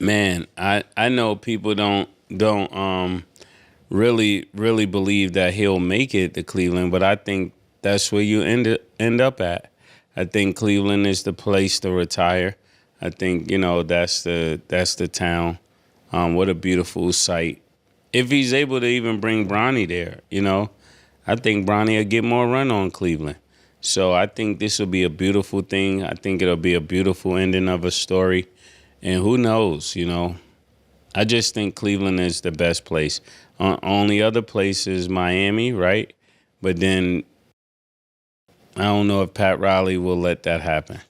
Man, I know people don't really believe that he'll make it to Cleveland, but I think that's where you end up at. I think Cleveland is the place to retire. I think that's the town. What a beautiful sight. If he's able to even bring Bronny there, I think Bronny will get more run on Cleveland. So I think this will be a beautiful thing. I think it'll be a beautiful ending of a story. And who knows, I just think Cleveland is the best place. Only other place is Miami, right? But then I don't know if Pat Riley will let that happen.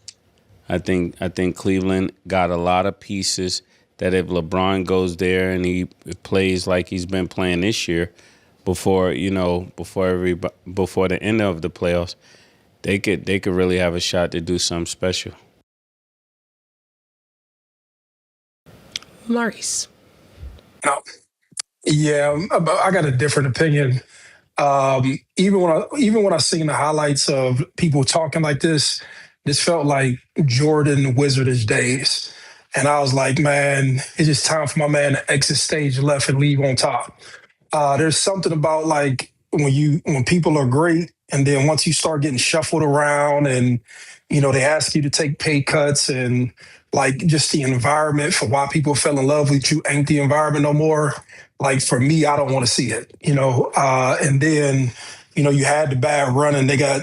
I think Cleveland got a lot of pieces that if LeBron goes there and he plays like he's been playing this year, before the end of the playoffs, they could really have a shot to do something special. Maurice. No. Yeah, I got a different opinion. Even when I seen the highlights of people talking like this felt like Jordan Wizardish days. And I was like, man, it's just time for my man to exit stage left and leave on top. There's something about like when people are great, and then once you start getting shuffled around, and they ask you to take pay cuts, and like just the environment for why people fell in love with you ain't the environment no more. Like for me, I don't want to see it. And then you had the bad run, and they got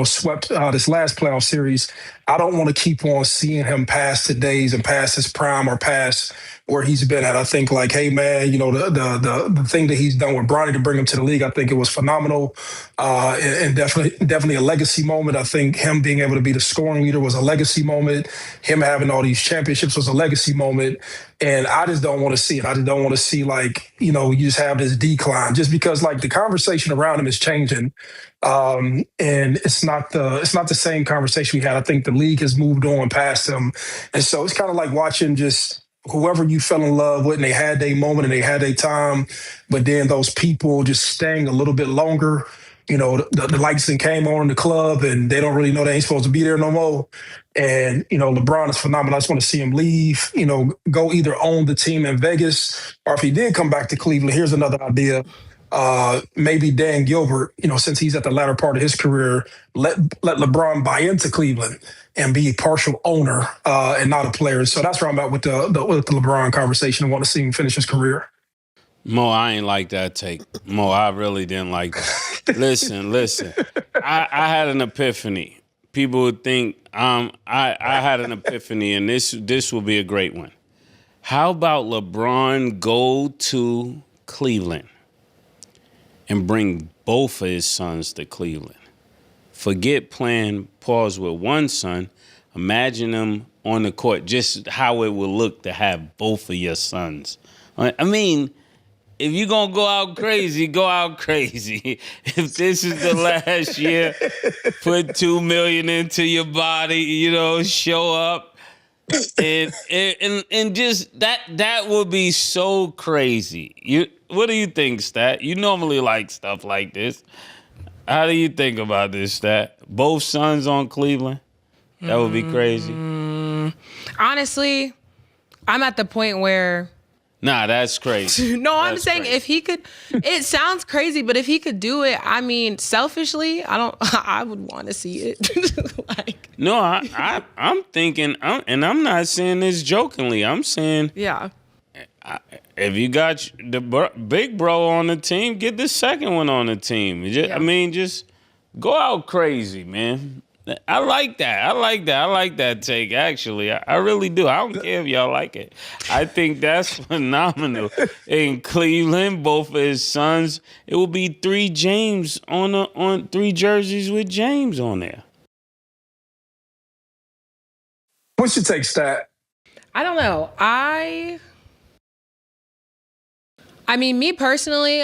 swept this last playoff series. I don't want to keep on seeing him past today's and past his prime or past where he's been at. I think like, hey man, the thing that he's done with Bronny to bring him to the league, I think it was phenomenal, and definitely a legacy moment. I think him being able to be the scoring leader was a legacy moment. Him having all these championships was a legacy moment, and I just don't want to see it. I just don't want to see like you just have this decline just because like the conversation around him is changing. And it's not the same conversation we had. I think the league has moved on past him, and so it's kind of like watching just whoever you fell in love with, and they had their moment and they had their time, but then those people just staying a little bit longer. The lights then came on in the club, and they don't really know they ain't supposed to be there no more. And LeBron is phenomenal. I just want to see him leave. Go either own the team in Vegas, or if he did come back to Cleveland, here's another idea. Maybe Dan Gilbert, since he's at the latter part of his career, let LeBron buy into Cleveland and be a partial owner and not a player. So that's where I'm at with the LeBron conversation. I want to see him finish his career. Mo, I ain't like that take. Mo, I really didn't like that. Listen. I had an epiphany. People would think I had an epiphany, and this will be a great one. How about LeBron go to Cleveland and bring both of his sons to Cleveland? Forget playing pause with one son. Imagine them on the court, just how it would look to have both of your sons. I mean, if you're going to go out crazy, go out crazy. If this is the last year, put $2 million into your body, show up. And just that would be so crazy. What do you think, Stat? You normally like stuff like this. How do you think about this, Stat? Both sons on Cleveland? That would be crazy. Honestly, I'm at the point where... Nah, that's crazy. No, I'm saying crazy. If he could, it sounds crazy, but if he could do it, I mean, selfishly, I would want to see it. No, I'm thinking, and I'm not saying this jokingly. I'm saying, yeah, if you got the big bro on the team, get the second one on the team. I mean, just go out crazy, man. I like that. I like that take, actually. I really do. I don't care if y'all like it. I think that's phenomenal. In Cleveland, both of his sons, it will be three James on three jerseys with James on there. What's your take, Stat? I don't know. I mean, me personally,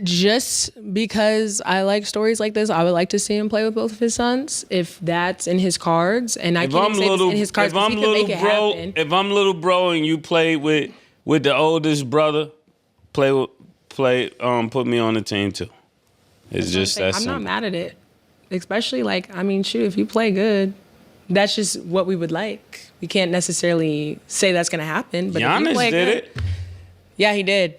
just because I like stories like this, I would like to see him play with both of his sons, if that's in his cards. And I can't say it's in his cards because he can make it happen. If I'm little bro and you play with the oldest brother, put me on the team too. It's just that simple. I'm not mad at it. Especially, if you play good, that's just what we would like. We can't necessarily say that's going to happen. But Giannis did it. Yeah, he did.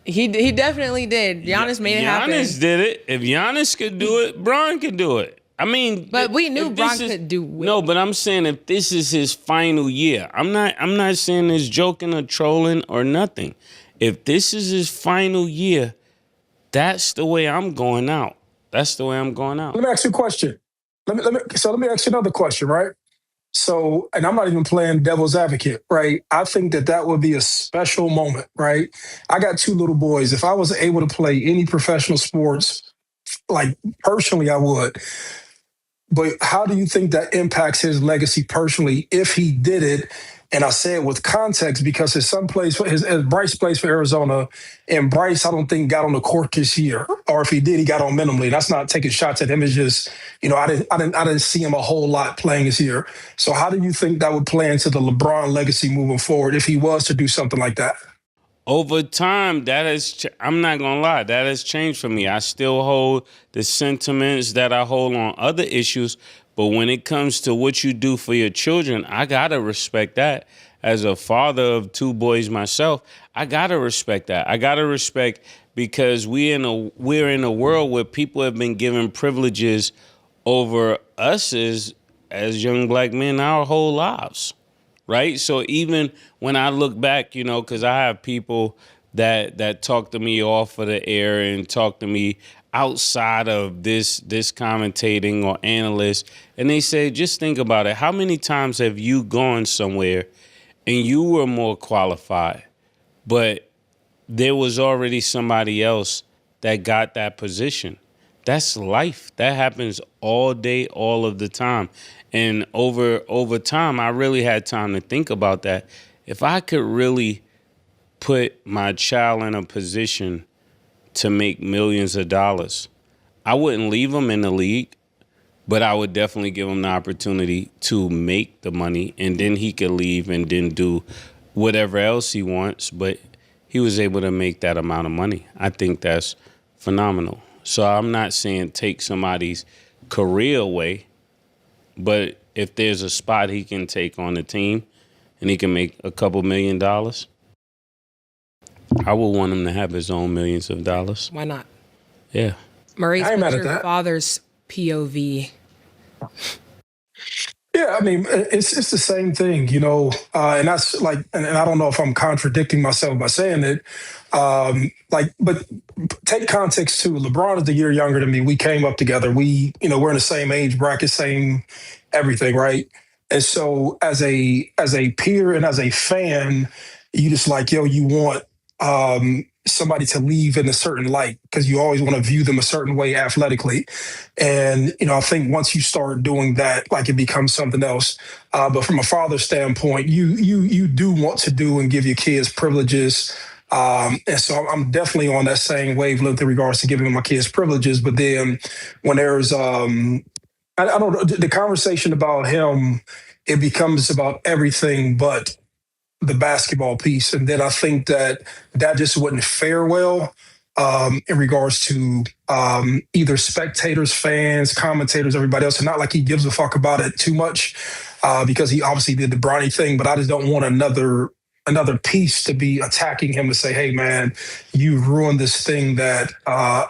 He definitely did. Giannis made it happen. Giannis did it. If Giannis could do it, Bron could do it. I mean, but we knew Bron could do it. No, but I'm saying if this is his final year, I'm not saying this joking or trolling or nothing. If this is his final year, that's the way I'm going out. That's the way I'm going out. Let me ask you a question. Let me ask you another question, right? So, and I'm not even playing devil's advocate, right? I think that would be a special moment, right? I got 2 little boys. If I was able to play any professional sports, like personally, I would. But how do you think that impacts his legacy personally if he did it? And I say it with context because his son plays as Bryce plays for Arizona, and Bryce I don't think got on the court this year, or if he did, he got on minimally. That's not taking shots at him. It's just I didn't see him a whole lot playing this year. So how do you think that would play into the LeBron legacy moving forward if he was to do something like that? Over time, I'm not going to lie, that has changed for me. I still hold the sentiments that I hold on other issues, but when it comes to what you do for your children, I got to respect that. As a father of 2 boys myself, I got to respect that. I got to respect because we're in a world where people have been given privileges over us as young black men our whole lives. Right. So even when I look back, because I have people that talk to me off of the air and talk to me outside of this commentating or analyst, and they say, just think about it. How many times have you gone somewhere and you were more qualified, but there was already somebody else that got that position? That's life. That happens all day, all of the time. And over time, I really had time to think about that. If I could really put my child in a position to make millions of dollars, I wouldn't leave him in the league, but I would definitely give him the opportunity to make the money, and then he could leave and then do whatever else he wants. But he was able to make that amount of money. I think that's phenomenal. So I'm not saying take somebody's career away, but if there's a spot he can take on the team and he can make a couple $1 million, I would want him to have his own millions of dollars. Why not? Yeah. Maurice, what's your father's POV? Yeah, I mean, it's the same thing, and that's like, and I don't know if I'm contradicting myself by saying it, but take context too. LeBron is a year younger than me. We came up together. We're in the same age bracket, same everything, right? And so as a peer and as a fan, you just like, you want somebody to leave in a certain light because you always want to view them a certain way athletically. And, I think once you start doing that, like it becomes something else. But from a father's standpoint, you do want to do and give your kids privileges. And so I'm definitely on that same wavelength in regards to giving my kids privileges. But then when there's, I don't know, the conversation about him, it becomes about everything but the basketball piece. And then I think that just wouldn't fare well in regards to either spectators, fans, commentators, everybody else. And not like he gives a fuck about it too much because he obviously did the Bronny thing, but I just don't want another piece to be attacking him to say, hey, man, you ruined this thing that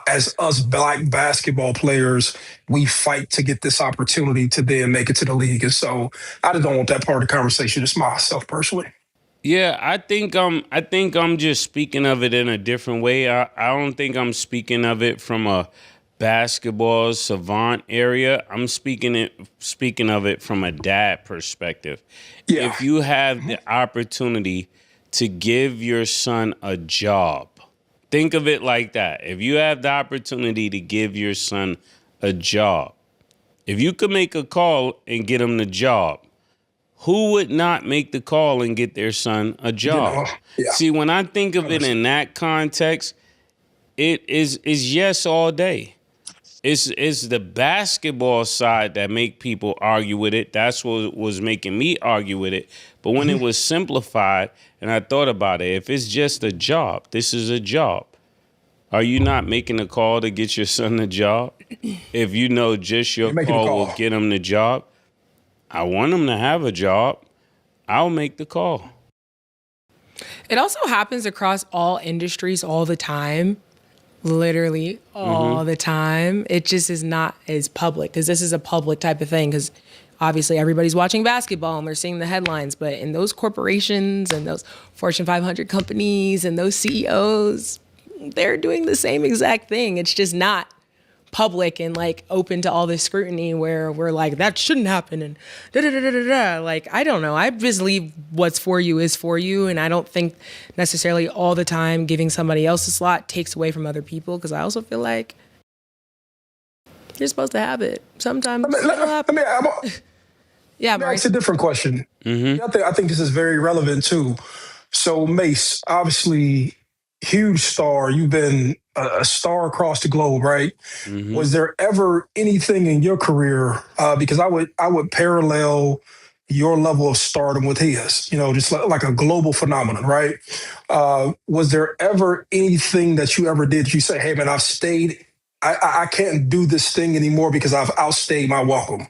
as us black basketball players, we fight to get this opportunity to then make it to the league. And so I just don't want that part of the conversation. It's myself personally. Yeah, I think I'm just speaking of it in a different way. I don't think I'm speaking of it from a basketball savant area. I'm speaking of it from a dad perspective. Yeah. If you have the opportunity to give your son a job, think of it like that. If you have the opportunity to give your son a job, if you could make a call and get him the job, who would not make the call and get their son a job? Yeah. See, when I think of it in that context, it is yes all day. It's the basketball side that make people argue with it. That's what was making me argue with it. But when it was simplified and I thought about it, if it's just a job, this is a job. Are you not making a call to get your son a job? If you know just your call will get him the job. I want them to have a job, I'll make the call. It also happens across all industries all the time. Literally all the time. It just is not as public because this is a public type of thing because obviously everybody's watching basketball and they're seeing the headlines. But in those corporations and those Fortune 500 companies and those CEOs, they're doing the same exact thing. It's just not public and like open to all this scrutiny where we're like, that shouldn't happen and da-da-da-da-da. Like, I don't know. I just believe what's for you is for you. And I don't think necessarily all the time giving somebody else a slot takes away from other people. Because I also feel like you're supposed to have it. Sometimes yeah, Maurice. It's a different question. I think this is very relevant too. So Mase, obviously huge star. You've been a star across the globe, right? Was there ever anything in your career, because I would parallel your level of stardom with his, just like a global phenomenon, right? Was there ever anything that you ever did you say, hey man, I've stayed, I can't do this thing anymore because I've outstayed my welcome?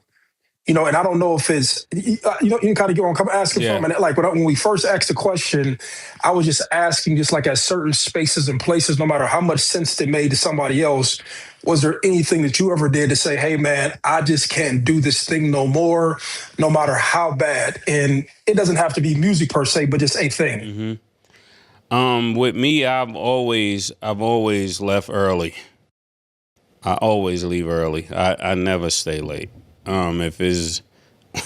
And I don't know if it's, you kind of get what I'm asking from. And like when we first asked the question, I was just asking just like at certain spaces and places, no matter how much sense they made to somebody else, was there anything that you ever did to say, hey man, I just can't do this thing no more, no matter how bad? And it doesn't have to be music per se, but just a thing. With me, I've always left early. I always leave early. I never stay late. If it's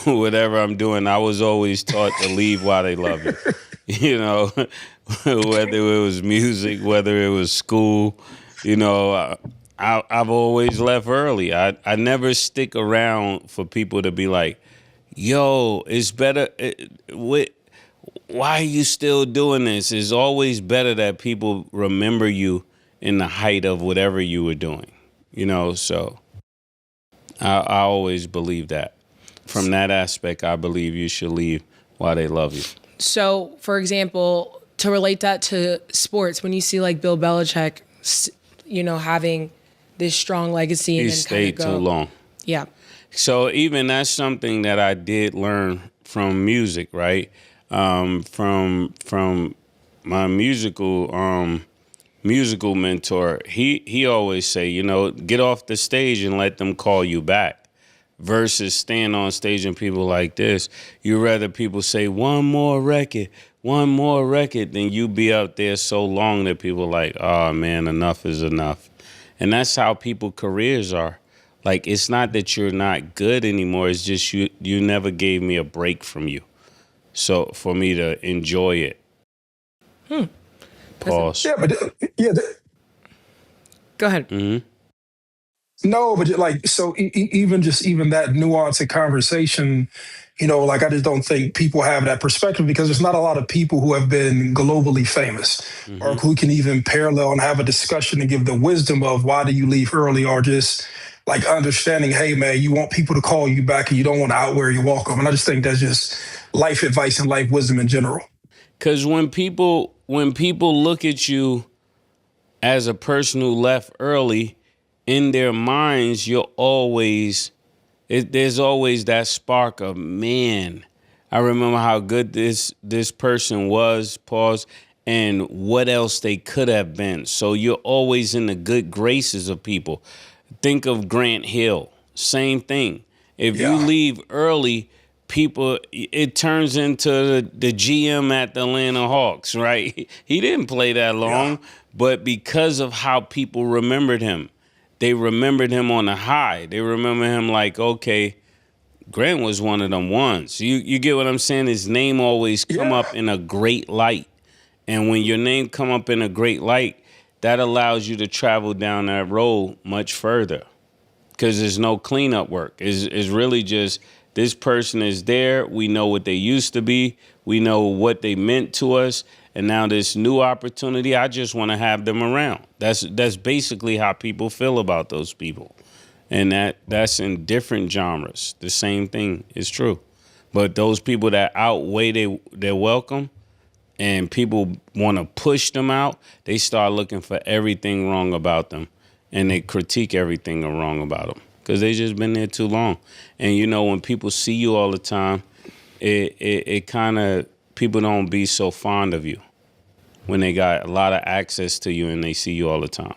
whatever I'm doing, I was always taught to leave while they love you. Whether it was music, whether it was school, I've always left early. I never stick around for people to be like, yo, it's better. Why are you still doing this? It's always better that people remember you in the height of whatever you were doing, so. I always believe that. From that aspect, I believe you should leave while they love you. So, for example, to relate that to sports, when you see like Bill Belichick, having this strong legacy and he then stayed kind of too long. Yeah. So even that's something that I did learn from music, right? From my musical mentor, he always say, get off the stage and let them call you back versus stand on stage and people like this. You rather people say one more record than you be out there so long that people like, oh man, enough is enough. And that's how people careers are. Like, it's not that you're not good anymore. It's just you never gave me a break from you. So for me to enjoy it. Pause. Yeah, but go ahead. No, but like, so even that nuance in conversation, like I just don't think people have that perspective because there's not a lot of people who have been globally famous or who can even parallel and have a discussion and give the wisdom of why do you leave early or just like understanding, hey man, you want people to call you back and you don't want to outwear your welcome. And I just think that's just life advice and life wisdom in general. Because when people look at you as a person who left early, in their minds, there's always that spark of, man, I remember how good this person was, pause, and what else they could have been. So you're always in the good graces of people. Think of Grant Hill, same thing. If you leave early, people, it turns into the GM at the Atlanta Hawks, right? He didn't play that long, but because of how people remembered him, they remembered him on a high. They remember him like, okay, Grant was one of them ones. You get what I'm saying? His name always come up in a great light. And when your name come up in a great light, that allows you to travel down that road much further because there's no cleanup work. It's really just this person is there. We know what they used to be. We know what they meant to us. And now this new opportunity, I just want to have them around. That's basically how people feel about those people. And that's in different genres. The same thing is true. But those people that outweigh their welcome and people want to push them out, they start looking for everything wrong about them. And they critique everything wrong about them. because they just been there too long. And you know, when people see you all the time, it kind of, people don't be so fond of you when they got a lot of access to you and they see you all the time.